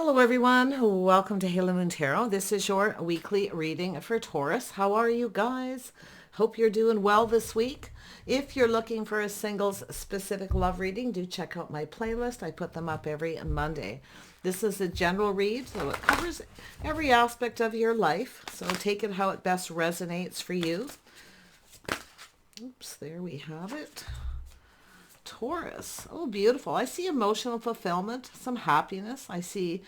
Hello everyone, welcome to Halo Moon Tarot. This is your weekly reading for Taurus. How are you guys? Hope you're doing well this week. If you're looking for a singles specific love reading, do check out my playlist. I put them up every Monday. This is a general read, so it covers every aspect of your life. So take it how it best resonates for you. Oops, there we have it. Taurus. Oh, beautiful. I see emotional fulfillment, some happiness. I see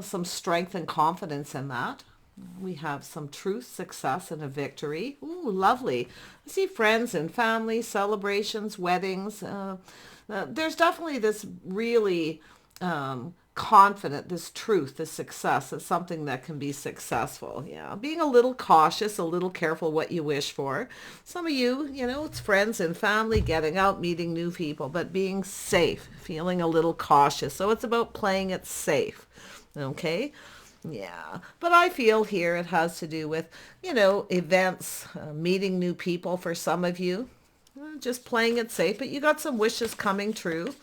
some strength and confidence in that. We have some truth, success, and a victory. Ooh, lovely. I see friends and family, celebrations, weddings. There's definitely this really confident, this truth, this success is something that can be successful. Yeah, being a little cautious, a little careful what you wish for. Some of you, it's friends and family, getting out, meeting new people, but being safe, feeling a little cautious. So it's about playing it safe. Okay. Yeah, but I feel here it has to do with, events, meeting new people for some of you, just playing it safe, but you got some wishes coming true.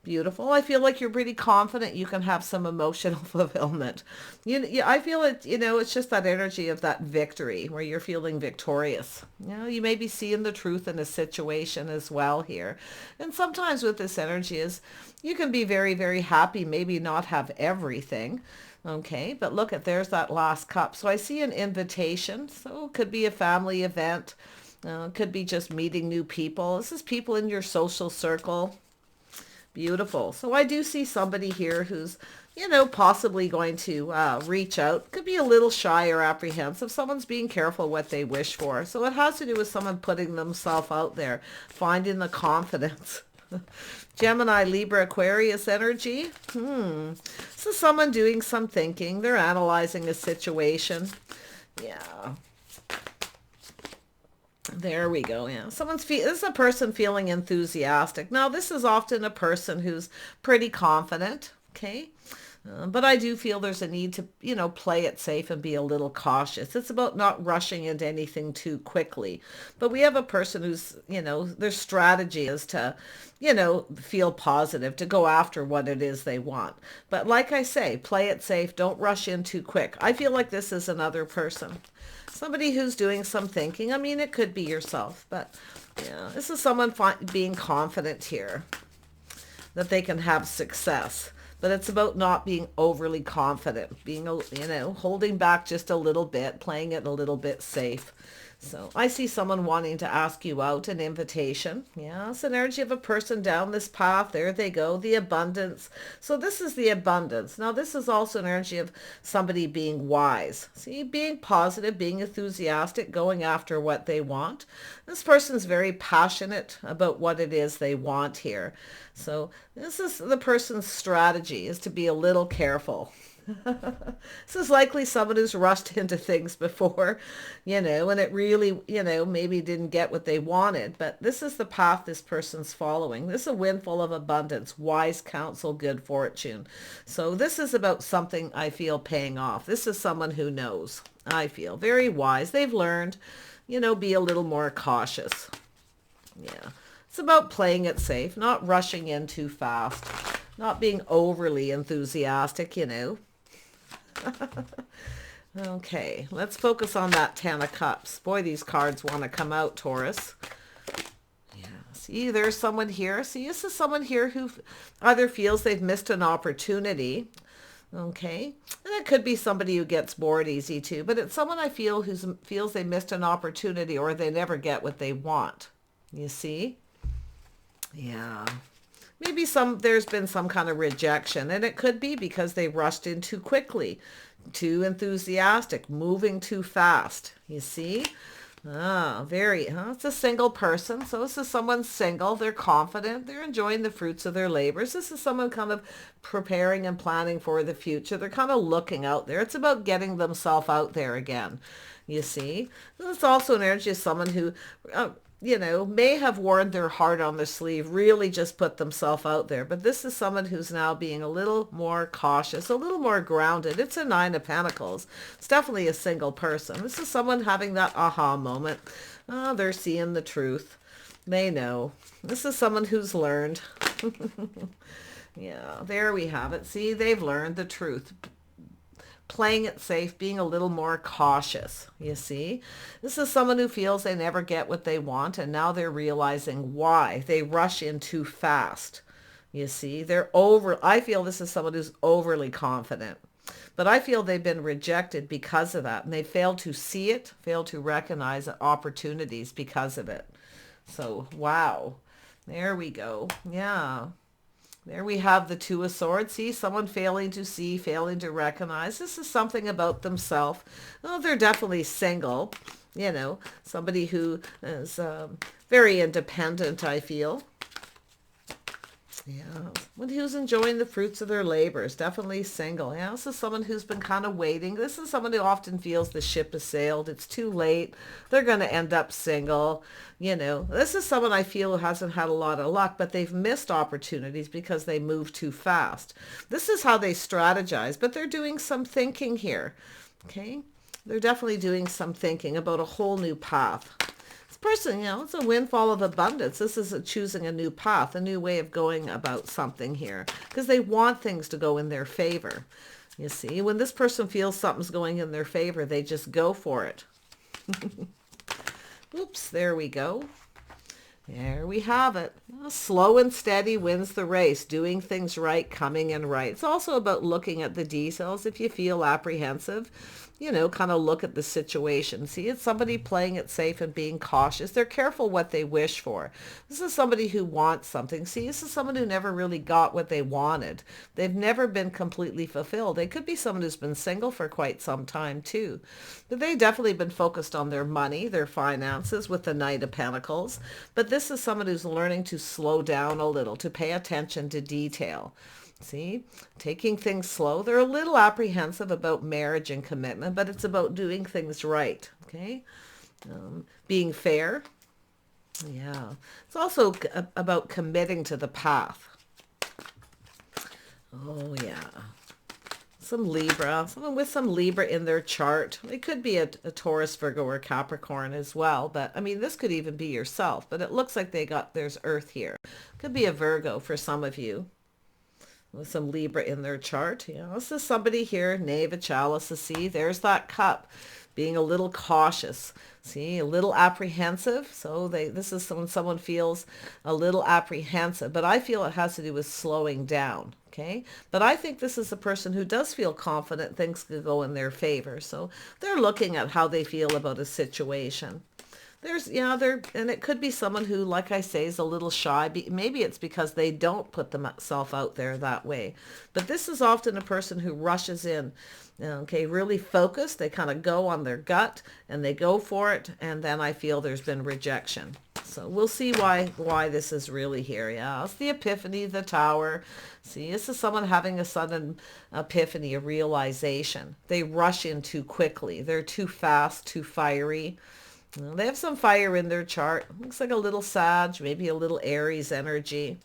Beautiful. I feel like you're pretty confident you can have some emotional fulfillment. I feel it, it's just that energy of that victory where you're feeling victorious. You may be seeing the truth in a situation as well here. And sometimes with this energy is you can be very, very happy, maybe not have everything. Okay, but look at, there's that last cup. So I see an invitation. So it could be a family event. It could be just meeting new people. This is people in your social circle. Beautiful. So I do see somebody here who's, possibly going to reach out. Could be a little shy or apprehensive. Someone's being careful what they wish for. So it has to do with someone putting themselves out there, finding the confidence. Gemini, Libra, Aquarius energy. So someone doing some thinking. They're analyzing a situation. Yeah. There we go. Yeah. This is a person feeling enthusiastic. Now, this is often a person who's pretty confident. Okay. But I do feel there's a need to, play it safe and be a little cautious. It's about not rushing into anything too quickly. But we have a person who's, their strategy is to, feel positive, to go after what it is they want. But like I say, play it safe. Don't rush in too quick. I feel like this is another person. Somebody who's doing some thinking. I mean, it could be yourself, but yeah, this is someone being confident here that they can have success. But it's about not being overly confident, being, holding back just a little bit, playing it a little bit safe. So I see someone wanting to ask you out, an invitation. Yeah, it's an energy of a person down this path. There they go, the abundance. So this is the abundance. Now this is also an energy of somebody being wise. See, being positive, being enthusiastic, going after what they want. This person's very passionate about what it is they want here. So this is the person's strategy, is to be a little careful. This is likely someone who's rushed into things before, and it really, maybe didn't get what they wanted. But this is the path this person's following. This is a windfall of abundance, wise counsel, good fortune. So this is about something I feel paying off. This is someone who knows, I feel, very wise. They've learned, be a little more cautious. Yeah. It's about playing it safe, not rushing in too fast, not being overly enthusiastic, Okay, let's focus on that Ten of Cups. Boy, these cards want to come out, Taurus. Yeah, see, there's someone here. See, this is someone here who either feels they've missed an opportunity. Okay, and it could be somebody who gets bored easy too, but it's someone I feel who feels they missed an opportunity or they never get what they want. You see? Yeah. Maybe there's been some kind of rejection, and it could be because they rushed in too quickly, too enthusiastic, moving too fast. You see? It's a single person. So this is someone single. They're confident. They're enjoying the fruits of their labors. This is someone kind of preparing and planning for the future. They're kind of looking out there. It's about getting themselves out there again. You see? It's also an energy of someone who may have worn their heart on their sleeve, really just put themselves out there. But this is someone who's now being a little more cautious, a little more grounded. It's a Nine of Pentacles. It's definitely a single person. This is someone having that aha moment. They're seeing the truth. They know. This is someone who's learned. Yeah, there we have it. See, they've learned the truth. Playing it safe, being a little more cautious, you see. This is someone who feels they never get what they want, and now they're realizing why. They rush in too fast. You see, I feel this is someone who's overly confident. But I feel they've been rejected because of that, and they failed to see it, failed to recognize opportunities because of it. So, wow. There we go. Yeah. There we have the Two of Swords. See, someone failing to see, failing to recognize. This is something about themselves. Oh, they're definitely single. You know, somebody who is very independent, I feel. Yeah, someone who's enjoying the fruits of their labors, definitely single. Yeah, this is someone who's been kind of waiting. This is someone who often feels the ship has sailed. It's too late. They're going to end up single. You know, this is someone I feel who hasn't had a lot of luck, but they've missed opportunities because they move too fast. This is how they strategize, but they're doing some thinking here. Okay, they're definitely doing some thinking about a whole new path. Person, you know, it's a windfall of abundance. This is choosing a new path, a new way of going about something here, because they want things to go in their favor. You see, when this person feels something's going in their favor, they just go for it. Oops, there we go. There we have it. Slow and steady wins the race. Doing things right, coming in right. It's also about looking at the details. If you feel apprehensive, you know, kind of look at the situation. See, it's somebody playing it safe and being cautious. They're careful what they wish for. This is somebody who wants something. See, this is someone who never really got what they wanted. They've never been completely fulfilled. They could be someone who's been single for quite some time too. But they've definitely been focused on their money, their finances with the Knight of Pentacles. But this is someone who's learning to slow down a little, to pay attention to detail. See, taking things slow. They're a little apprehensive about marriage and commitment, but it's about doing things right. Okay. Being fair. Yeah. It's also about committing to the path. Oh, yeah. Some Libra, someone with some Libra in their chart. It could be a Taurus, Virgo, or Capricorn as well. But I mean, this could even be yourself, but it looks like there's Earth here. Could be a Virgo for some of you with some Libra in their chart. You know, this is somebody here, Knave of Chalice. See, there's that cup, being a little cautious. See, a little apprehensive. So this is when someone feels a little apprehensive, but I feel it has to do with slowing down. Okay. But I think this is a person who does feel confident things could go in their favor. So they're looking at how they feel about a situation. And it could be someone who, like I say, is a little shy. Maybe it's because they don't put themselves out there that way. But this is often a person who rushes in, okay, really focused. They kind of go on their gut and they go for it. And then I feel there's been rejection. So we'll see why this is really here. Yeah, it's the Epiphany, the Tower. See, this is someone having a sudden epiphany, a realization. They rush in too quickly. They're too fast, too fiery. Well, they have some fire in their chart. Looks like a little Sag, maybe a little Aries energy.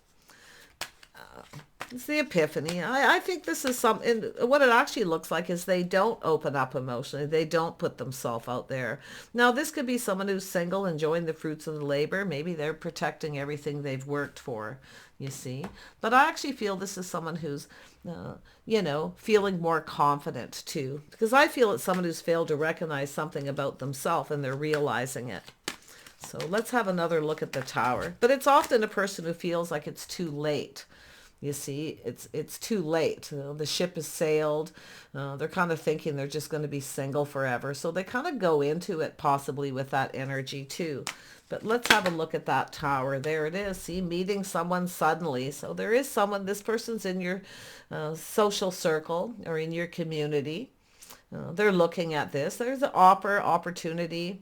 It's the Epiphany. I think this is and what it actually looks like is they don't open up emotionally. They don't put themselves out there. Now, this could be someone who's single, enjoying the fruits of the labor. Maybe they're protecting everything they've worked for, you see. But I actually feel this is someone who's, feeling more confident too. Because I feel it's someone who's failed to recognize something about themselves and they're realizing it. So let's have another look at the Tower. But it's often a person who feels like it's too late. You see, it's too late. The ship has sailed. They're kind of thinking they're just going to be single forever. So they kind of go into it possibly with that energy too. But let's have a look at that Tower. There it is. See, meeting someone suddenly. So there is someone, this person's in your social circle or in your community. They're looking at this. There's an opportunity.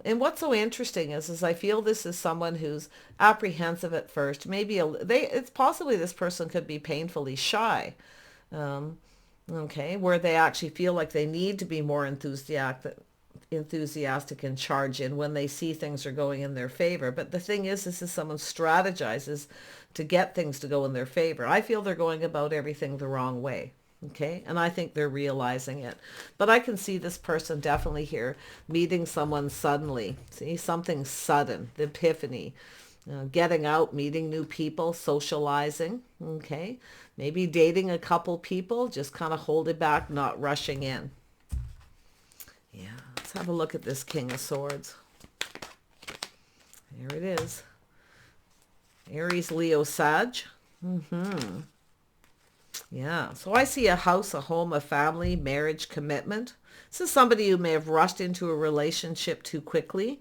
And what's so interesting is I feel this is someone who's apprehensive at first. Maybe it's possibly this person could be painfully shy. Okay, where they actually feel like they need to be more enthusiastic and charge in when they see things are going in their favor. But the thing is, this is someone strategizes to get things to go in their favor. I feel they're going about everything the wrong way. Okay. And I think they're realizing it, but I can see this person definitely here meeting someone suddenly. See, something sudden, the epiphany. Getting out, meeting new people, socializing, okay? Maybe dating a couple people, just kind of hold it back, not rushing in. Yeah, let's have a look at this King of Swords. There it is. Aries, Leo, Sag. Yeah, so I see a house, a home, a family, marriage, commitment. This is somebody who may have rushed into a relationship too quickly.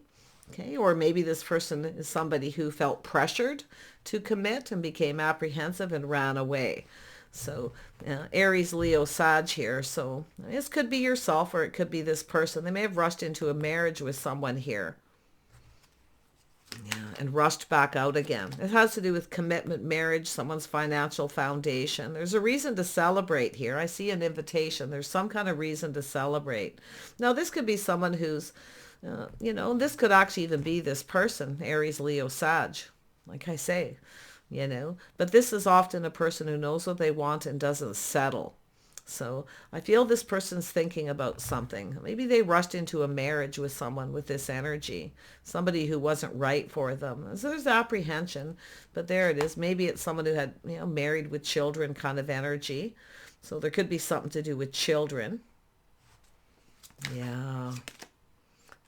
Okay, or maybe this person is somebody who felt pressured to commit and became apprehensive and ran away. So Aries, Leo, Sag here. So this could be yourself or it could be this person. They may have rushed into a marriage with someone here. Yeah, and rushed back out again. It has to do with commitment, marriage, someone's financial foundation. There's a reason to celebrate here. I see an invitation. There's some kind of reason to celebrate. Now, this could be someone who's, this could actually even be this person, Aries, Leo, Sag, like I say, But this is often a person who knows what they want and doesn't settle. So I feel this person's thinking about something. Maybe they rushed into a marriage with someone with this energy, somebody who wasn't right for them. So there's apprehension, but there it is. Maybe it's someone who had, married with children kind of energy. So there could be something to do with children. Yeah.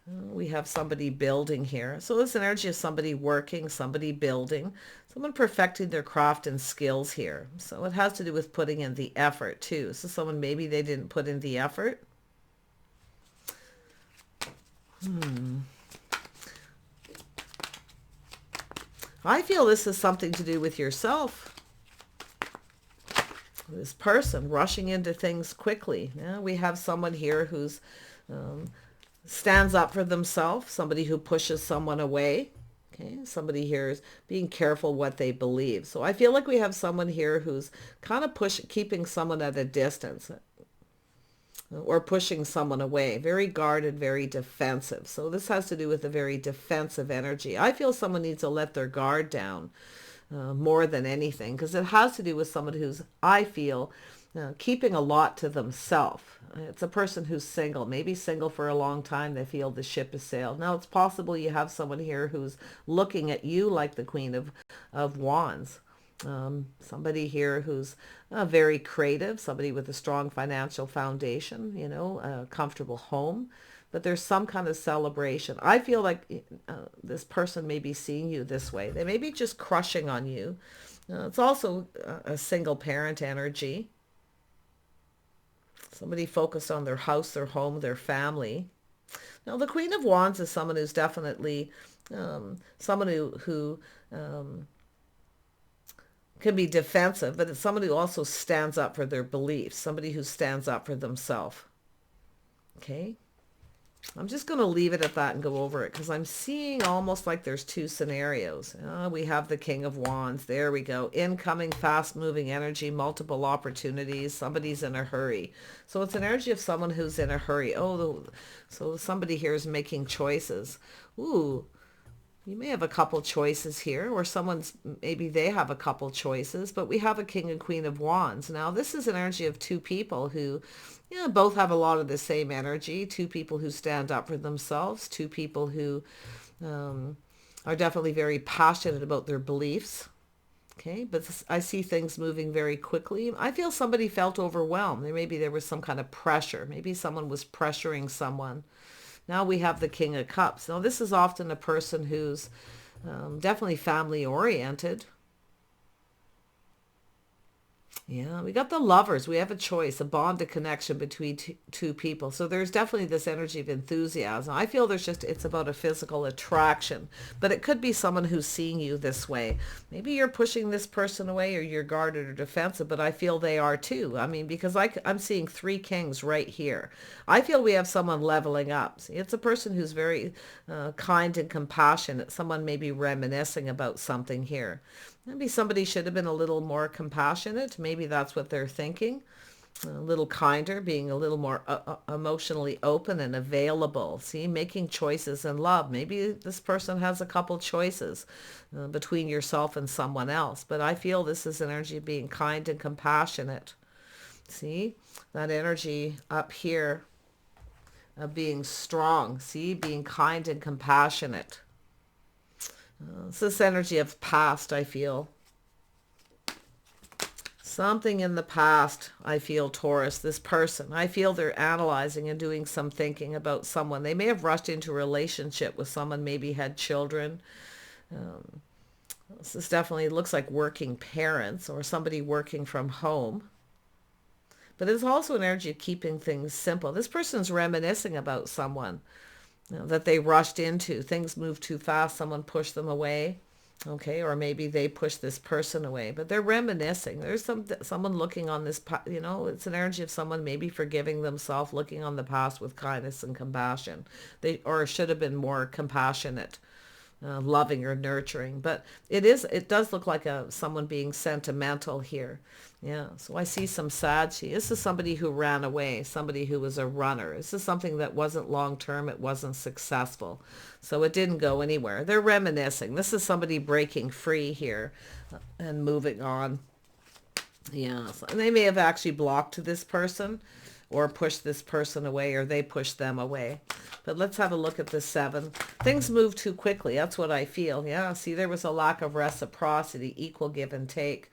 We have somebody building here. So this energy of somebody working, somebody building, someone perfecting their craft and skills here. So it has to do with putting in the effort too. So someone, maybe they didn't put in the effort. I feel this is something to do with yourself. This person rushing into things quickly. Yeah, we have someone here who's stands up for themselves, somebody who pushes someone away. Okay, somebody here is being careful what they believe. So I feel like we have someone here who's kind of keeping someone at a distance or pushing someone away. Very guarded, very defensive. So this has to do with a very defensive energy. I feel someone needs to let their guard down more than anything, because it has to do with someone who's, I feel, keeping a lot to themselves. It's a person who's single, maybe single for a long time. They feel the ship has sailed. Now, it's possible you have someone here who's looking at you like the Queen of Wands. Somebody here who's very creative, somebody with a strong financial foundation, a comfortable home. But there's some kind of celebration. I feel like this person may be seeing you this way. They may be just crushing on you. It's also a single parent energy. Somebody focused on their house, their home, their family. Now, the Queen of Wands is someone who's definitely someone who can be defensive, but it's someone who also stands up for their beliefs, somebody who stands up for themselves. Okay? I'm just going to leave it at that and go over it because I'm seeing almost like there's two scenarios. We have the King of Wands. There we go. Incoming, fast-moving energy, multiple opportunities. Somebody's in a hurry. So it's an energy of someone who's in a hurry. Oh, so somebody here is making choices. Ooh, you may have a couple choices here, or maybe they have a couple choices, but we have a King and Queen of Wands. Now, this is an energy of two people who both have a lot of the same energy. Two people who stand up for themselves. Two people who are definitely very passionate about their beliefs. Okay, but I see things moving very quickly. I feel somebody felt overwhelmed. Maybe there was some kind of pressure. Maybe someone was pressuring someone. Now we have the King of Cups. Now this is often a person who's definitely family oriented. Yeah, we got the Lovers. We have a choice, a bond, a connection between two people. So there's definitely this energy of enthusiasm. I feel it's about a physical attraction, but it could be someone who's seeing you this way. Maybe you're pushing this person away or you're guarded or defensive, but I feel they are too. I mean, because I'm seeing three kings right here. I feel we have someone leveling up. See, it's a person who's very kind and compassionate. Someone may be reminiscing about something here. Maybe somebody should have been a little more compassionate. Maybe that's what they're thinking. A little kinder, being a little more emotionally open and available. See, making choices in love. Maybe this person has a couple choices between yourself and someone else. But I feel this is an energy of being kind and compassionate. See, that energy up here of being strong. See, being kind and compassionate. It's this energy of past, I feel. Something in the past, I feel, Taurus, this person. I feel they're analyzing and doing some thinking about someone. They may have rushed into a relationship with someone, maybe had children. This definitely looks like working parents or somebody working from home. But it's also an energy of keeping things simple. This person's reminiscing about someone, that they rushed into. Things moved too fast. Someone pushed them away. Okay, or maybe they push this person away, but they're reminiscing. There's someone looking on this, it's an energy of someone maybe forgiving themselves, looking on the past with kindness and compassion. They or should have been more compassionate, loving or nurturing. But it does look like someone being sentimental here. Yeah, so I see some sad. This is somebody who ran away, somebody who was a runner. This is something that wasn't long term. It wasn't successful. So it didn't go anywhere. They're reminiscing. This is somebody breaking free here and moving on. Yeah, so, and they may have actually blocked this person or pushed this person away, or they pushed them away. But let's have a look at the 7. Things move too quickly. That's what I feel. Yeah, see, there was a lack of reciprocity, equal give and take.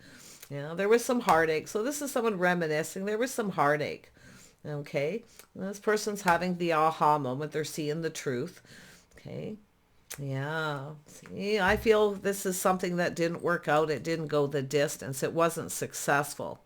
Yeah, there was some heartache. So this is someone reminiscing. There was some heartache. Okay, this person's having the aha moment. They're seeing the truth. Okay, yeah. See, I feel this is something that didn't work out. It didn't go the distance. It wasn't successful.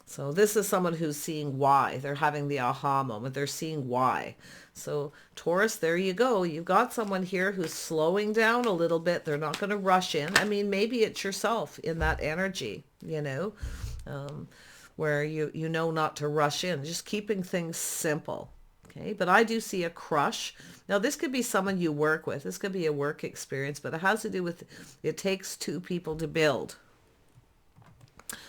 So this is someone who's seeing why. They're having the aha moment. They're seeing why. So Taurus, there you go. You've got someone here who's slowing down a little bit. They're not going to rush in. I mean, maybe it's yourself in that energy, where you know not to rush in. Just keeping things simple. Okay, but I do see a crush. Now, this could be someone you work with. This could be a work experience, but it has to do with it takes two people to build.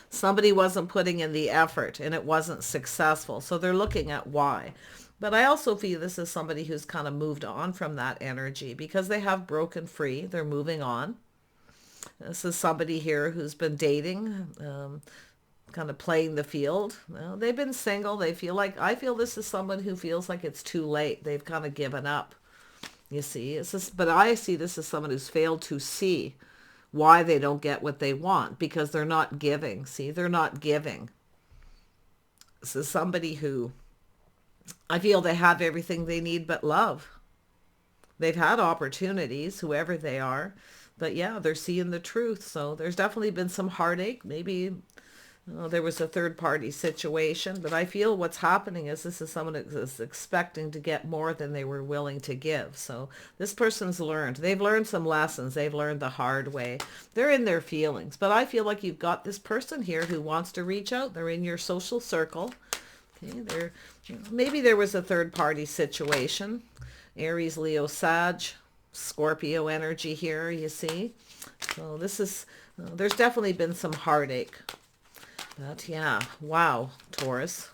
Somebody wasn't putting in the effort and it wasn't successful. So they're looking at why. But I also feel this is somebody who's kind of moved on from that energy because they have broken free. They're moving on. This is somebody here who's been dating, kind of playing the field. Well, they've been single. I feel this is someone who feels like it's too late. They've kind of given up. You see, but I see this as someone who's failed to see why they don't get what they want, because they're not giving. See, they're not giving. This is somebody who I feel they have everything they need but love. They've had opportunities, whoever they are, but yeah, they're seeing the truth. So there's definitely been some heartache. Maybe there was a third party situation, but I feel what's happening is this is someone that's expecting to get more than they were willing to give. So this person's learned. They've learned some lessons. They've learned the hard way. They're in their feelings, but I feel like you've got this person here who wants to reach out. They're in your social circle. Okay, maybe there was a third party situation. Aries, Leo, Sag, Scorpio energy here, you see. So this is, there's definitely been some heartache. But yeah, wow, Taurus.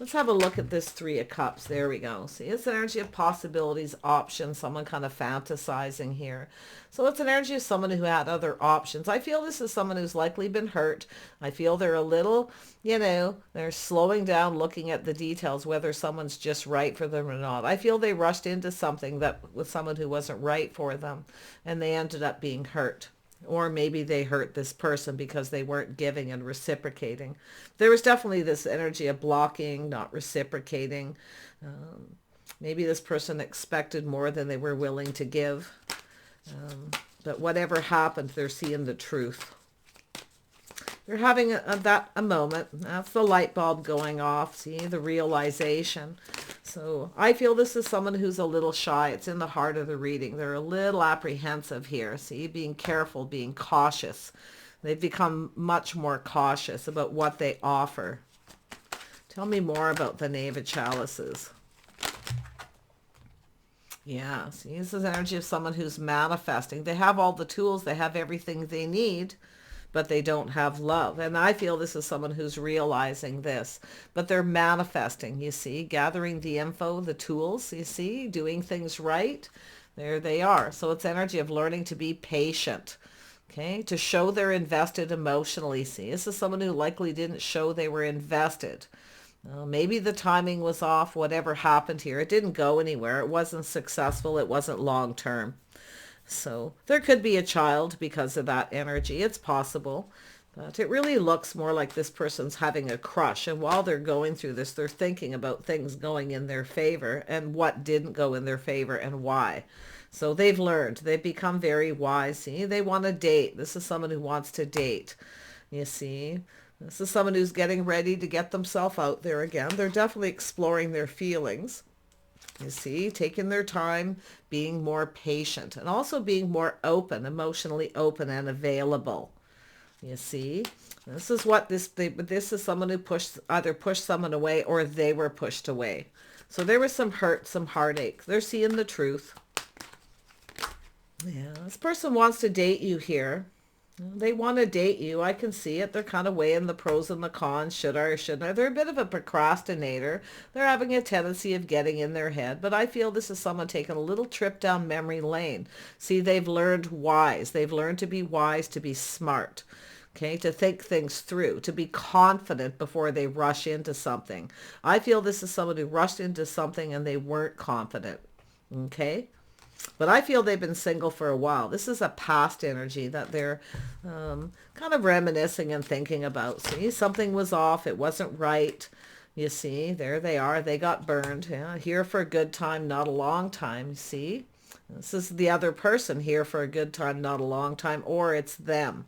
Let's have a look at this 3 of Cups. There we go. See, it's an energy of possibilities, options, someone kind of fantasizing here. So it's an energy of someone who had other options. I feel this is someone who's likely been hurt. I feel they're a little, they're slowing down, looking at the details, whether someone's just right for them or not. I feel they rushed into something that with someone who wasn't right for them, and they ended up being hurt. Or maybe they hurt this person because they weren't giving and reciprocating. There was definitely this energy of blocking, not reciprocating. Maybe this person expected more than they were willing to give. But whatever happened, they're seeing the truth. They're having a moment. That's the light bulb going off. See, the realization. So I feel this is someone who's a little shy. It's in the heart of the reading. They're a little apprehensive here. See, being careful, being cautious. They've become much more cautious about what they offer. Tell me more about the Knave of Chalices. Yeah, see, this is energy of someone who's manifesting. They have all the tools. They have everything they need, but they don't have love. And I feel this is someone who's realizing this, but they're manifesting, you see, gathering the info, the tools, you see, doing things right. There they are. So it's energy of learning to be patient, okay, to show they're invested emotionally. See, this is someone who likely didn't show they were invested. Maybe the timing was off, whatever happened here. It didn't go anywhere. It wasn't successful. It wasn't long term. So there could be a child because of that energy. It's possible. But it really looks more like this person's having a crush. And while they're going through this, they're thinking about things going in their favor and what didn't go in their favor and why. So they've learned. They've become very wise. See, they want to date. This is someone who wants to date. You see, this is someone who's getting ready to get themselves out there again. They're definitely exploring their feelings. You see, taking their time, being more patient, and also being more open, emotionally open and available. You see, this is what this is someone who either pushed someone away or they were pushed away. So there was some hurt, some heartache. They're seeing the truth. Yeah, this person wants to date you here. They want to date you. I can see it. They're kind of weighing the pros and the cons. Should I or shouldn't I? They're a bit of a procrastinator. They're having a tendency of getting in their head. But I feel this is someone taking a little trip down memory lane. See, they've learned wise. They've learned to be wise, to be smart. Okay, to think things through, to be confident before they rush into something. I feel this is someone who rushed into something and they weren't confident. Okay? But I feel they've been single for a while. This is a past energy that they're kind of reminiscing and thinking about. See, something was off. It wasn't right. You see, there they are. They got burned. Yeah, here for a good time, not a long time. See, this is the other person here for a good time, not a long time, or it's them.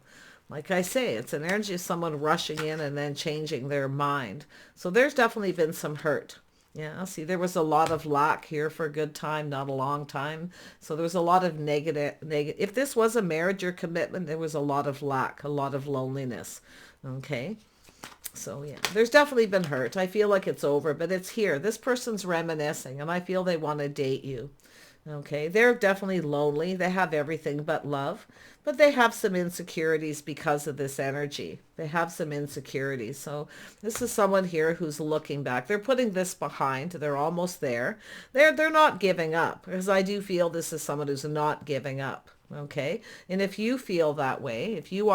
Like I say, it's an energy of someone rushing in and then changing their mind. So there's definitely been some hurt. Yeah, see, there was a lot of lack here for a good time, not a long time. So there was a lot of negative. If this was a marriage or commitment, there was a lot of lack, a lot of loneliness. Okay. So yeah, there's definitely been hurt. I feel like it's over, but it's here. This person's reminiscing and I feel they want to date you. Okay, they're definitely lonely. They have everything but love, but they have some insecurities because of this energy. They have some insecurities. So this is someone here who's looking back. They're putting this behind. They're almost there. They're not giving up, because I do feel this is someone who's not giving up. Okay, and if you feel that way, if you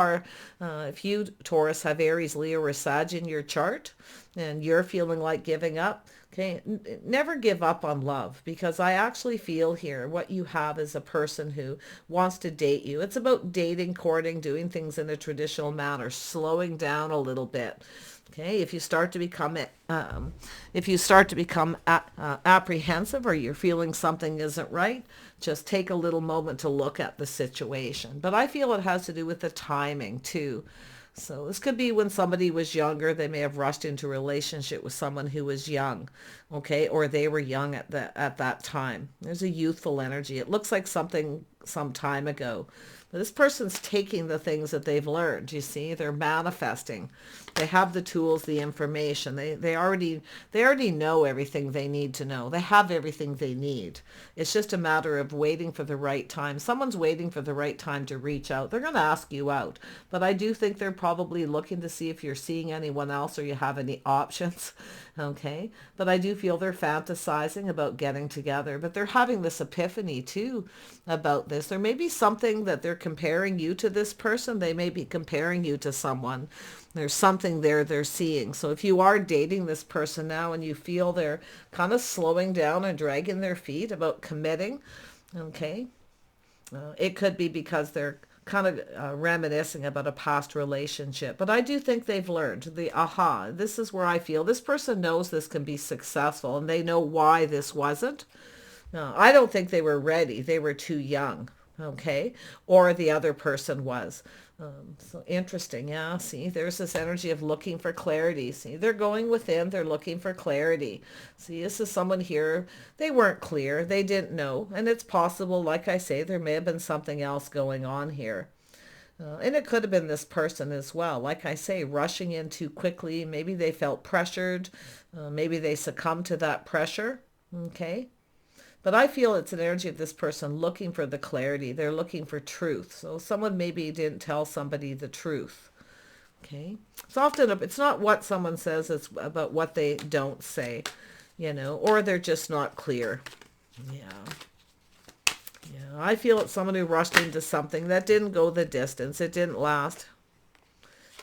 Taurus have Aries, Leo, or Sag in your chart, and you're feeling like giving up, okay, never give up on love, because I actually feel here what you have is a person who wants to date you. It's about dating, courting, doing things in a traditional manner, slowing down a little bit. Okay, if you start to become apprehensive, or you're feeling something isn't right, just take a little moment to look at the situation. But I feel it has to do with the timing too. So this could be when somebody was younger, they may have rushed into a relationship with someone who was young, okay, or they were young at that time. There's a youthful energy. It looks like something some time ago. But this person's taking the things that they've learned. You see, they're manifesting. They have the tools, the information. They already know everything they need to know. They have everything they need. It's just a matter of waiting for the right time. Someone's waiting for the right time to reach out. They're going to ask you out. But I do think they're probably looking to see if you're seeing anyone else or you have any options. Okay. But I do feel they're fantasizing about getting together. But they're having this epiphany too about this. There may be something that they're comparing you to this person. They may be comparing you to someone. There's something there they're seeing. So if you are dating this person now and you feel they're kind of slowing down and dragging their feet about committing, okay, it could be because they're kind of reminiscing about a past relationship. But I do think they've learned this is where I feel this person knows this can be successful and they know why this wasn't. No, I don't think they were ready. They were too young. Okay. Or the other person was. So interesting. Yeah. See, there's this energy of looking for clarity. See, they're going within. They're looking for clarity. See, this is someone here. They weren't clear. They didn't know. And it's possible, like I say, there may have been something else going on here. And it could have been this person as well. Like I say, rushing in too quickly. Maybe they felt pressured. Maybe they succumbed to that pressure. Okay. But I feel it's an energy of this person looking for the clarity. They're looking for truth. So someone maybe didn't tell somebody the truth. Okay. It's not what someone says, it's about what they don't say, or they're just not clear. Yeah. Yeah. I feel it's someone who rushed into something that didn't go the distance. It didn't last.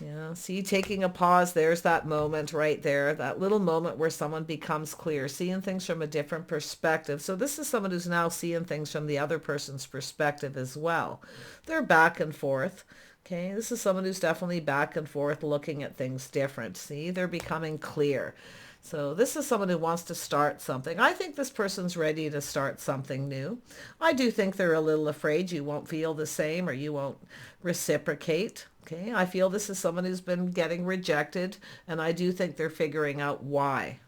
Yeah, see, taking a pause, there's that moment right there, that little moment where someone becomes clear, seeing things from a different perspective. So this is someone who's now seeing things from the other person's perspective as well. They're back and forth. Okay, this is someone who's definitely back and forth looking at things different. See, they're becoming clear. So this is someone who wants to start something. I think this person's ready to start something new. I do think they're a little afraid you won't feel the same or you won't reciprocate. Okay, I feel this is someone who's been getting rejected, and I do think they're figuring out why.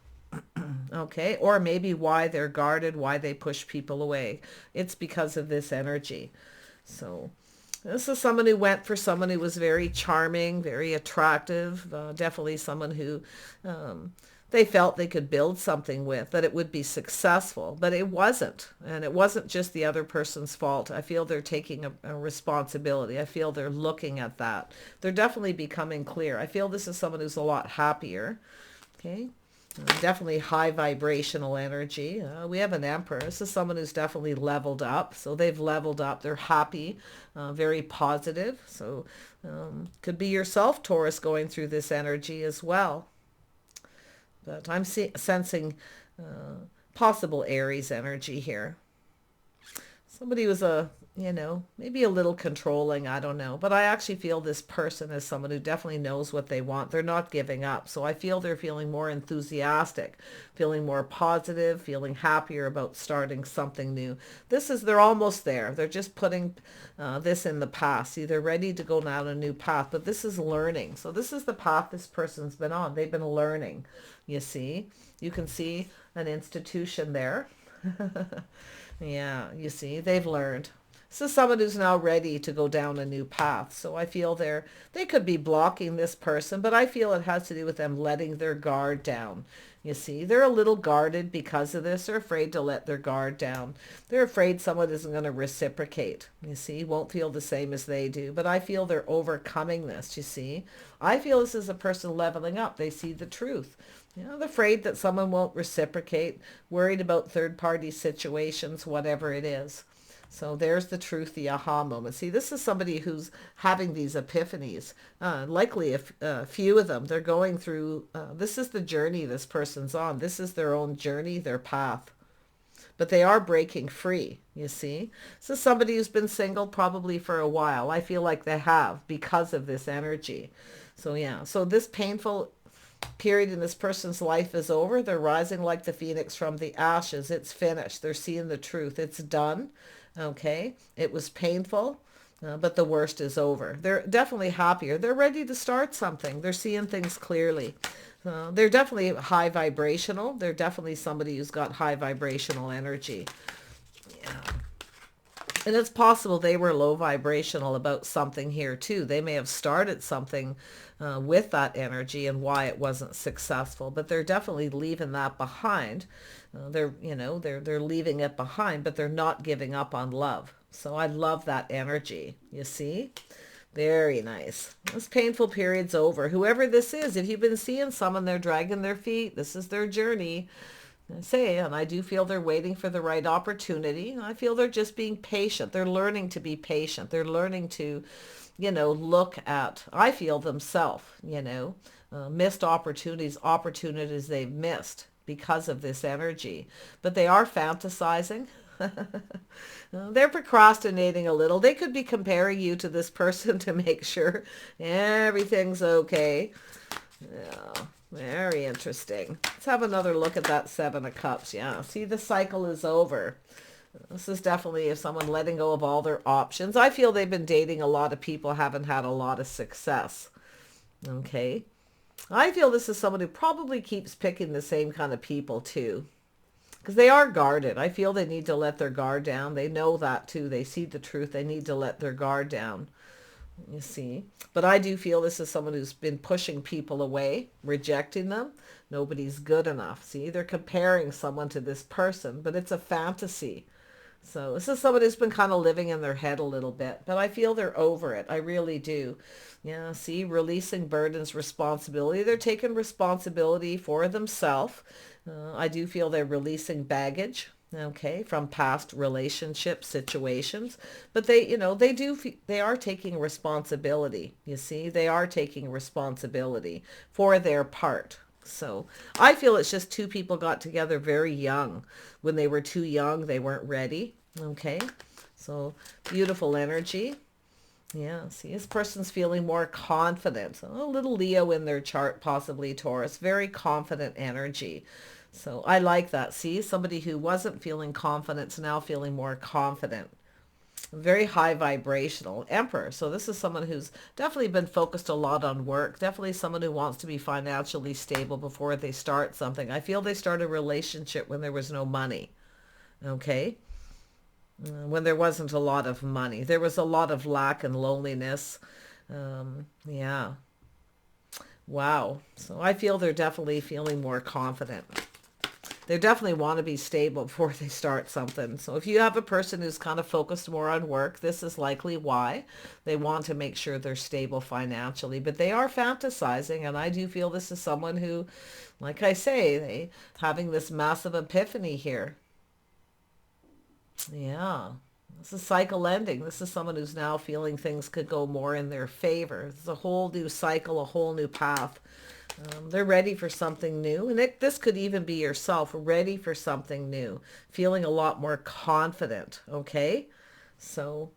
Okay, or maybe why they're guarded, why they push people away. It's because of this energy. So this is someone who went for someone who was very charming, very attractive, definitely someone who they felt they could build something with, that it would be successful, but it wasn't. And it wasn't just the other person's fault. I feel they're taking a responsibility. I feel they're looking at that. They're definitely becoming clear. I feel this is someone who's a lot happier. Okay. Definitely high vibrational energy. We have an Emperor. This is someone who's definitely leveled up. So they've leveled up. They're happy, very positive. So could be yourself, Taurus, going through this energy as well. But I'm sensing possible Aries energy here. Somebody was maybe a little controlling, I don't know. But I actually feel this person is someone who definitely knows what they want. They're not giving up. So I feel they're feeling more enthusiastic, feeling more positive, feeling happier about starting something new. They're almost there. They're just putting this in the past. See, they're ready to go down a new path, but this is learning. So this is the path this person's been on. They've been learning, you see. You can see an institution there. Yeah, you see, they've learned. This is someone who's now ready to go down a new path. So I feel they could be blocking this person, but I feel it has to do with them letting their guard down. You see, they're a little guarded because of this. They're afraid to let their guard down. They're afraid someone isn't going to reciprocate. You see, won't feel the same as they do. But I feel they're overcoming this, you see. I feel this is a person leveling up. They see the truth. They're afraid that someone won't reciprocate, worried about third-party situations, whatever it is. So there's the truth, the aha moment. See, this is somebody who's having these epiphanies, likely a few of them. They're going through, this is the journey this person's on. This is their own journey, their path. But they are breaking free, you see. So somebody who's been single probably for a while. I feel like they have because of this energy. So yeah, so this painful period in this person's life is over. They're rising like the phoenix from the ashes. It's finished. They're seeing the truth. It's done. Okay. It was painful, but the worst is over. They're definitely happier. They're ready to start something. They're seeing things clearly. They're definitely high vibrational. They're definitely somebody who's got high vibrational energy. Yeah. And it's possible they were low vibrational about something here too. They may have started something with that energy and why it wasn't successful, but they're definitely leaving that behind. They're leaving it behind, but they're not giving up on love. So I love that energy. You see? Very nice. This painful period's over. Whoever this is, if you've been seeing someone, they're dragging their feet. This is their journey. And I do feel they're waiting for the right opportunity. I feel they're just being patient. They're learning to be patient. They're learning to, look at, I feel themselves, missed opportunities they've missed because of this energy. But they are fantasizing. They're procrastinating a little. They could be comparing you to this person to make sure everything's okay. Yeah. Very interesting. Let's have another look at that Seven of Cups. Yeah, see, the cycle is over. This is definitely if someone letting go of all their options. I feel they've been dating a lot of people, haven't had a lot of success. Okay. I feel this is someone who probably keeps picking the same kind of people too. Because they are guarded. I feel they need to let their guard down. They know that too. They see the truth. They need to let their guard down. You see, but I do feel this is someone who's been pushing people away, rejecting them. Nobody's good enough. See, they're comparing someone to this person, but it's a fantasy. So this is someone who's been kind of living in their head a little bit, but I feel they're over it. I really do. Yeah, see, releasing burdens, responsibility. They're taking responsibility for themselves. I do feel they're releasing baggage. okay, from past relationship situations. But they, they are taking responsibility. You see, they are taking responsibility for their part. So I feel it's just two people got together very young. When they were too young, they weren't ready. Okay, so beautiful energy. Yeah, see, this person's feeling more confident. A little Leo in their chart, possibly Taurus. Very confident energy. So I like that. See, somebody who wasn't feeling confident is now feeling more confident. Very high vibrational. Emperor. So this is someone who's definitely been focused a lot on work. Definitely someone who wants to be financially stable before they start something. I feel they start a relationship when there was no money. Okay, when there wasn't a lot of money. There was a lot of lack and loneliness. Yeah. Wow. So I feel they're definitely feeling more confident. They definitely want to be stable before they start something. So if you have a person who's kind of focused more on work, this is likely why. They want to make sure they're stable financially. But they are fantasizing, and I do feel this is someone who, like I say, they having this massive epiphany here. Yeah. This is cycle ending. This is someone who's now feeling things could go more in their favor. It's a whole new cycle, a whole new path. They're ready for something new. And this could even be yourself, ready for something new. Feeling a lot more confident, okay? So,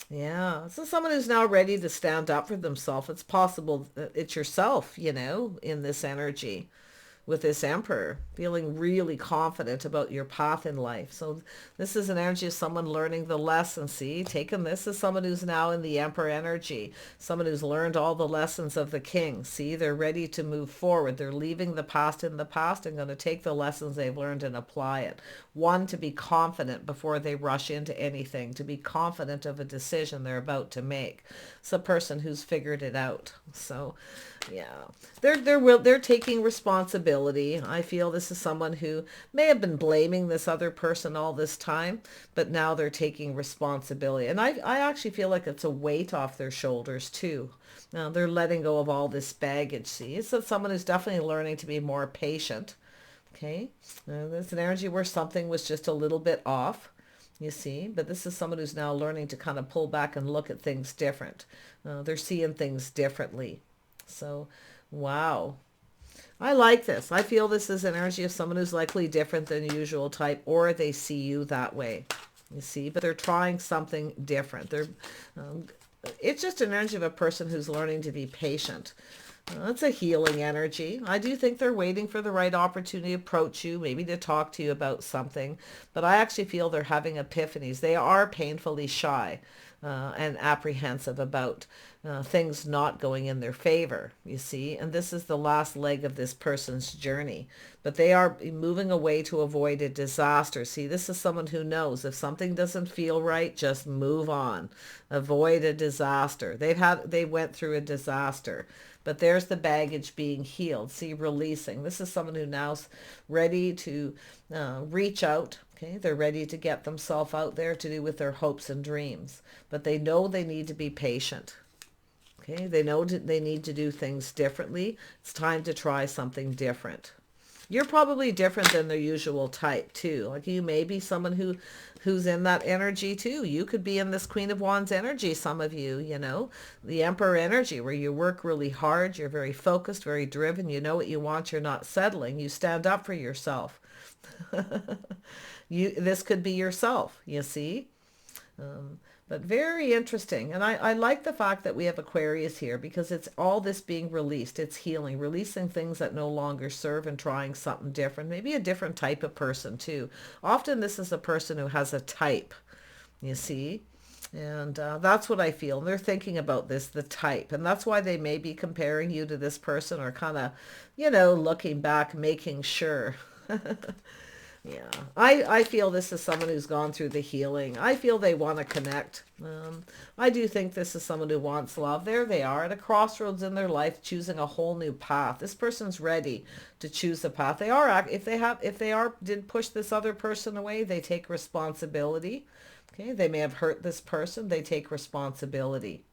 yeah. This is someone who's now ready to stand up for themselves. It's possible that it's yourself, in this energy. With this emperor, feeling really confident about your path in life. So this is an energy of someone learning the lesson. See, taking this as someone who's now in the emperor energy, someone who's learned all the lessons of the king. See, they're ready to move forward. They're leaving the past in the past and going to take the lessons they've learned and apply it. One, to be confident before they rush into anything, to be confident of a decision they're about to make. It's a person who's figured it out. So yeah, they're taking responsibility. I feel this is someone who may have been blaming this other person all this time, but now they're taking responsibility. And I actually feel like it's a weight off their shoulders too. Now they're letting go of all this baggage. See, it's someone who's definitely learning to be more patient. Okay, there's an energy where something was just a little bit off. You see, but this is someone who's now learning to kind of pull back and look at things different. They're seeing things differently. So, wow. I like this. I feel this is an energy of someone who's likely different than usual type, or they see you that way. You see, but they're trying something different. It's just an energy of a person who's learning to be patient. It's a healing energy. I do think they're waiting for the right opportunity to approach you, maybe to talk to you about something. But I actually feel they're having epiphanies. They are painfully shy and apprehensive about things not going in their favor, you see. And this is the last leg of this person's journey. But they are moving away to avoid a disaster. See, this is someone who knows if something doesn't feel right, just move on. Avoid a disaster. They went through a disaster. But there's the baggage being healed. See, releasing. This is someone who now's ready to reach out. Okay, they're ready to get themselves out there to do with their hopes and dreams. But they know they need to be patient. Okay, they know they need to do things differently. It's time to try something different. You're probably different than their usual type too. Like you may be someone who's in that energy too. You could be in this Queen of Wands energy, some of you, the Emperor energy where you work really hard. You're very focused, very driven. You know what you want. You're not settling. You stand up for yourself. This could be yourself, you see. But very interesting. And I like the fact that we have Aquarius here because it's all this being released. It's healing, releasing things that no longer serve and trying something different. Maybe a different type of person too. Often this is a person who has a type, you see. And that's what I feel. And they're thinking about this, the type. And that's why they may be comparing you to this person or kind of, looking back, making sure. Yeah, I feel this is someone who's gone through the healing. I feel they want to connect. I do think this is someone who wants love. There they are at a crossroads in their life, choosing a whole new path. This person's ready to choose a path. They are, if they did push this other person away, they take responsibility. Okay, they may have hurt this person. They take responsibility.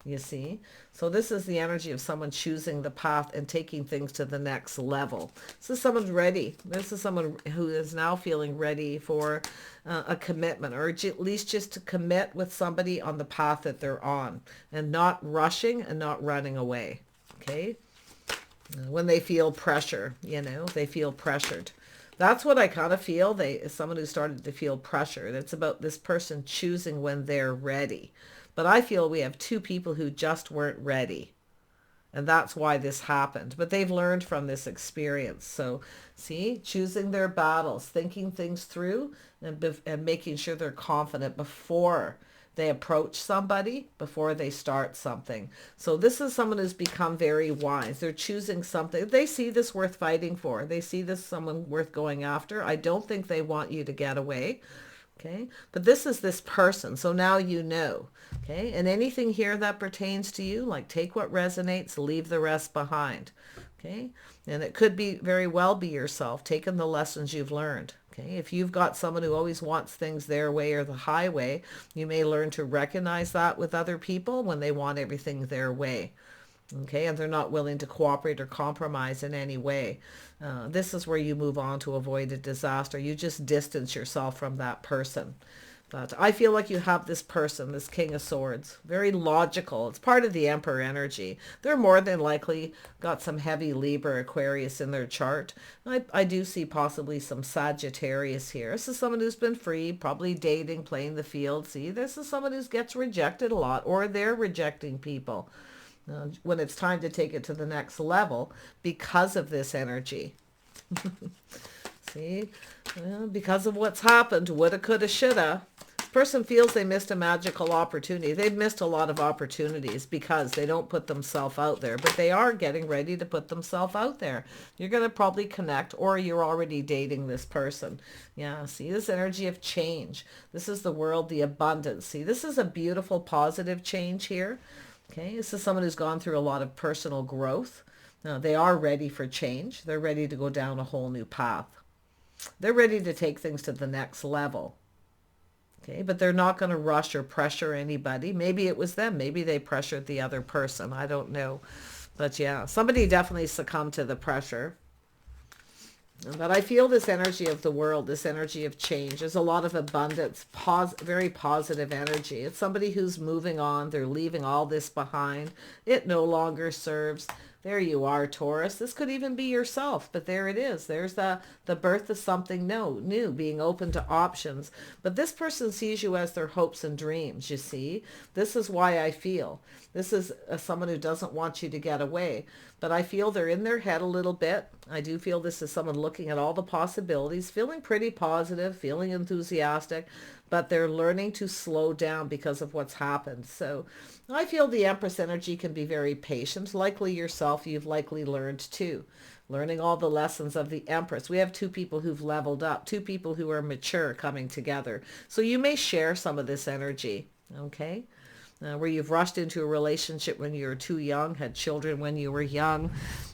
you see. So this is the energy of someone choosing the path and taking things to the next level. This is someone ready. This is someone who is now feeling ready for a commitment, or at least just to commit with somebody on the path that they're on, and not rushing and not running away. Okay. When they feel pressure, you know, they feel pressured. That's what I kind of feel. Someone who started to feel pressured. It's about this person choosing when they're ready. But I feel we have two people who just weren't ready. And that's why this happened. But they've learned from this experience. So, see, choosing their battles, thinking things through, and making sure they're confident before they approach somebody, before they start something. So this is someone who's become very wise. They're choosing something. They see this worth fighting for. They see this someone worth going after. I don't think they want you to get away. Okay. But this is this person. So now you know. Okay. And anything here that pertains to you, like take what resonates, leave the rest behind. Okay. And it could be very well be yourself, taking the lessons you've learned. Okay. If you've got someone who always wants things their way or the highway, you may learn to recognize that with other people when they want everything their way. Okay. And they're not willing to cooperate or compromise in any way. This is where you move on to avoid a disaster. You just distance yourself from that person. But I feel like you have this person, this King of Swords, very logical. It's part of the Emperor energy. They're more than likely got some heavy Libra, Aquarius in their chart. I do see possibly some Sagittarius here. This is someone who's been free, probably dating, playing the field. See, this is someone who gets rejected a lot, or they're rejecting people when it's time to take it to the next level because of this energy. See, because of what's happened, woulda, coulda, shoulda. This person feels they missed a magical opportunity. They've missed a lot of opportunities because they don't put themselves out there, but they are getting ready to put themselves out there. You're going to probably connect, or you're already dating this person. Yeah, see, this energy of change. This is the world, the abundance. See, this is a beautiful, positive change here. Okay, this is someone who's gone through a lot of personal growth. Now, they are ready for change. They're ready to go down a whole new path. They're ready to take things to the next level. Okay, but they're not going to rush or pressure anybody. Maybe it was them. Maybe they pressured the other person. I don't know. But yeah, somebody definitely succumbed to the pressure. But I feel this energy of the world, this energy of change. There's a lot of abundance, very positive energy. It's somebody who's moving on. They're leaving all this behind. It no longer serves. There you are, Taurus. This could even be yourself, but there it is. There's the birth of something new, being open to options. But this person sees you as their hopes and dreams, you see. This is why I feel. This is someone who doesn't want you to get away. But I feel they're in their head a little bit. I do feel this is someone looking at all the possibilities, feeling pretty positive, feeling enthusiastic, but they're learning to slow down because of what's happened. So I feel the Empress energy can be very patient. Likely yourself, you've likely learned too. Learning all the lessons of the Empress. We have two people who've leveled up, two people who are mature coming together. So you may share some of this energy, okay? Where you've rushed into a relationship when you were too young, had children when you were young,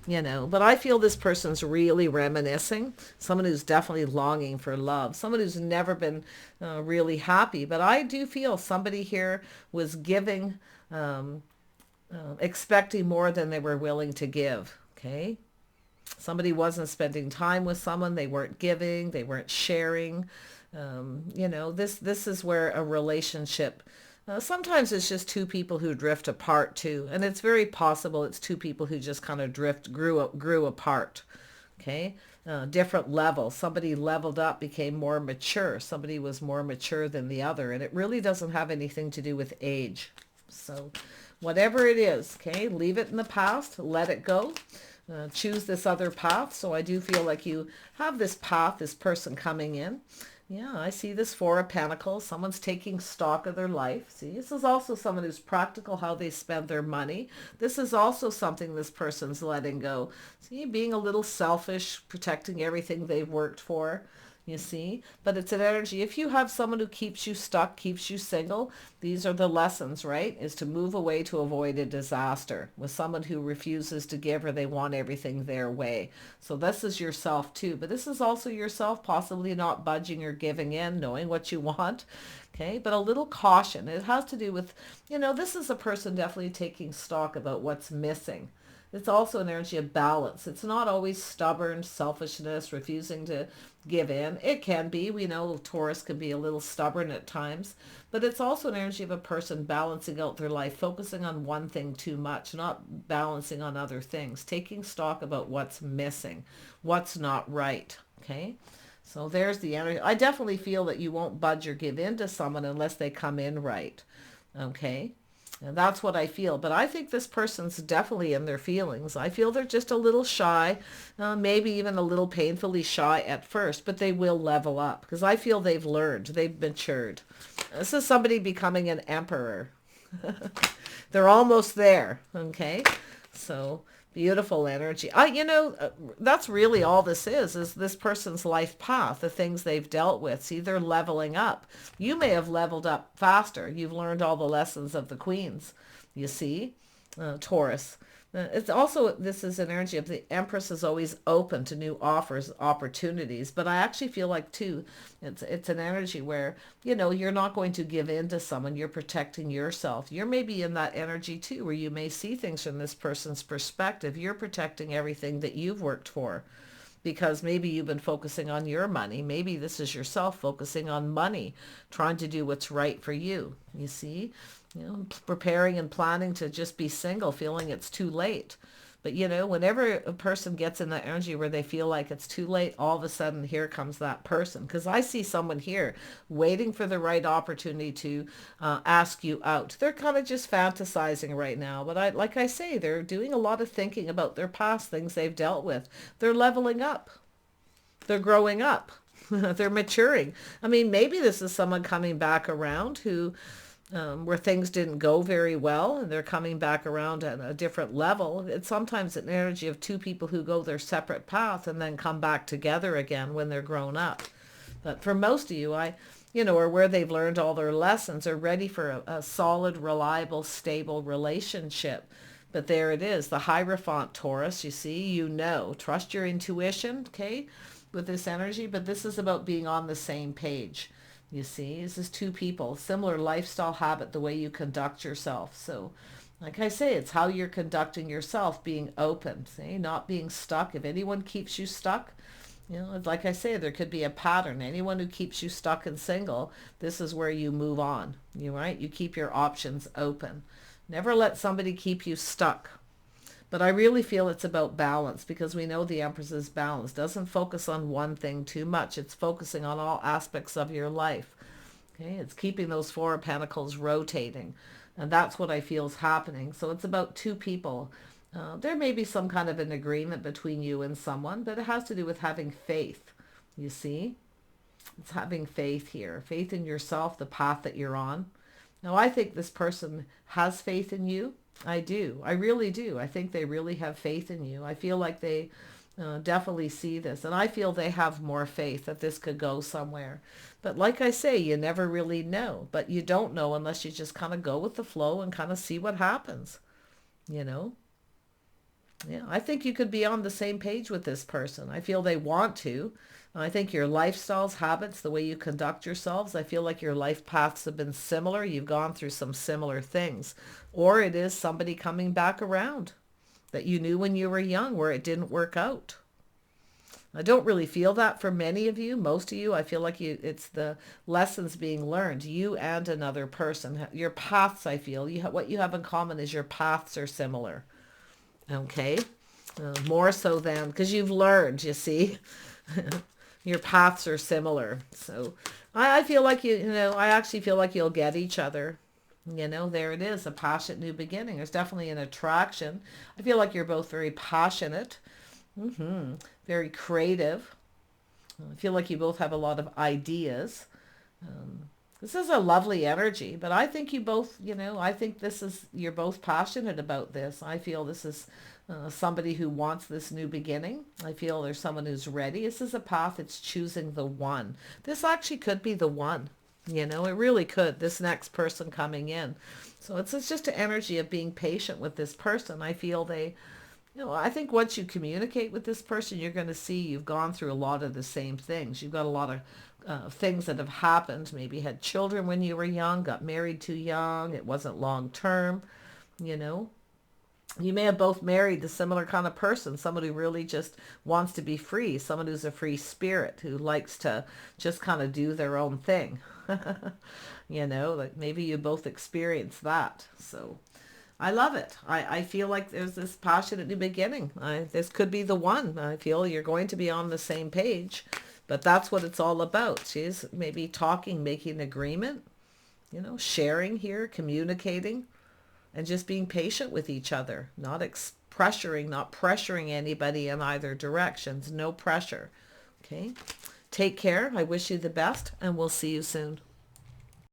you know. But I feel this person's really reminiscing, someone who's definitely longing for love, someone who's never been really happy. But I do feel somebody here was giving, expecting more than they were willing to give, okay? Somebody wasn't spending time with someone, they weren't giving, they weren't sharing. You know, this is where a relationship... sometimes it's just two people who drift apart too. And it's very possible it's two people who just kind of grew apart. Okay. Different levels. Somebody leveled up, became more mature. Somebody was more mature than the other. And it really doesn't have anything to do with age. So whatever it is, okay, leave it in the past, let it go. Choose this other path. So I do feel like you have this path, this person coming in. Yeah, I see this Four of Pentacles. Someone's taking stock of their life. See, this is also someone who's practical, how they spend their money. This is also something this person's letting go. See, being a little selfish, protecting everything they've worked for, you see. But it's an energy. If you have someone who keeps you stuck, keeps you single, these are the lessons, right? Is to move away to avoid a disaster. With someone who refuses to give or they want everything their way. So this is yourself too. But this is also yourself possibly not budging or giving in, knowing what you want. Okay, but a little caution. It has to do with, this is a person definitely taking stock about what's missing. It's also an energy of balance. It's not always stubborn, selfishness, refusing to give in. It can be. We know Taurus can be a little stubborn at times, but it's also an energy of a person balancing out their life, focusing on one thing too much, not balancing on other things, taking stock about what's missing, what's not right. Okay. So there's the energy. I definitely feel that you won't budge or give in to someone unless they come in right. Okay. And that's what I feel. But I think this person's definitely in their feelings. I feel they're just a little shy, maybe even a little painfully shy at first, but they will level up because I feel they've learned, they've matured. This is somebody becoming an emperor. They're almost there. Okay. So beautiful energy. That's really all this is this person's life path, the things they've dealt with. See, they're leveling up. You may have leveled up faster. You've learned all the lessons of the queens, you see, Taurus. It's also, this is an energy of the Empress is always open to new offers, opportunities. But I actually feel like, too, it's an energy where, you're not going to give in to someone. You're protecting yourself. You're maybe in that energy, too, where you may see things from this person's perspective. You're protecting everything that you've worked for because maybe you've been focusing on your money. Maybe this is yourself focusing on money, trying to do what's right for you, you see? Preparing and planning to just be single, feeling it's too late. But, whenever a person gets in that energy where they feel like it's too late, all of a sudden here comes that person. Because I see someone here waiting for the right opportunity to ask you out. They're kind of just fantasizing right now. But like I say, they're doing a lot of thinking about their past, things they've dealt with. They're leveling up. They're growing up. They're maturing. I mean, maybe this is someone coming back around who... where things didn't go very well and they're coming back around at a different level. It's sometimes an energy of two people who go their separate path and then come back together again when they're grown up. But for most of you, or where they've learned all their lessons, are ready for a solid, reliable, stable relationship. But there it is, the Hierophant Taurus, you see, trust your intuition, okay, with this energy. But this is about being on the same page. You see, this is two people, similar lifestyle habit, the way you conduct yourself. So, like I say, it's how you're conducting yourself, being open, see, not being stuck. If anyone keeps you stuck, like I say, there could be a pattern. Anyone who keeps you stuck and single, this is where you move on. You keep your options open. Never let somebody keep you stuck. But I really feel it's about balance because we know the Empress is balanced. Doesn't focus on one thing too much. It's focusing on all aspects of your life. Okay, it's keeping those Four of Pentacles rotating. And that's what I feel is happening. So it's about two people. There may be some kind of an agreement between you and someone, but it has to do with having faith. You see? It's having faith here. Faith in yourself, the path that you're on. Now, I think this person has faith in you. I do. I really do. I think they really have faith in you. I feel like they definitely see this. And I feel they have more faith that this could go somewhere. But like I say, you never really know. But you don't know unless you just kind of go with the flow and kind of see what happens. Yeah, I think you could be on the same page with this person. I feel they want to. I think your lifestyles, habits, the way you conduct yourselves, I feel like your life paths have been similar. You've gone through some similar things. Or it is somebody coming back around that you knew when you were young where it didn't work out. I don't really feel that for many of you. Most of you, I feel like it's the lessons being learned, you and another person. Your paths, I feel, what you have in common is your paths are similar. Okay? More so than, because you've learned, you see. Your paths are similar. So I feel like I actually feel like you'll get each other. There it is, a passionate new beginning. There's definitely an attraction. I feel like you're both very passionate, very creative. I feel like you both have a lot of ideas. This is a lovely energy, but I think you both, I think you're both passionate about this. I feel this is somebody who wants this new beginning. I feel there's someone who's ready. This is a path. It's choosing the one. This actually could be the one. It really could. This next person coming in. So it's just an energy of being patient with this person. I feel they I think once you communicate with this person, you're going to see you've gone through a lot of the same things. You've got a lot of things that have happened. Maybe had children when you were young, got married too young, it wasn't long term, you know. You may have both married the similar kind of person, someone who really just wants to be free, someone who's a free spirit, who likes to just kind of do their own thing. Like maybe you both experience that. So I love it. I feel like there's this passionate new beginning. This could be the one. I feel you're going to be on the same page, but that's what it's all about. She's maybe talking, making an agreement, sharing here, communicating, and just being patient with each other, not pressuring anybody in either directions. No pressure. Okay. Take care. I wish you the best, and we'll see you soon.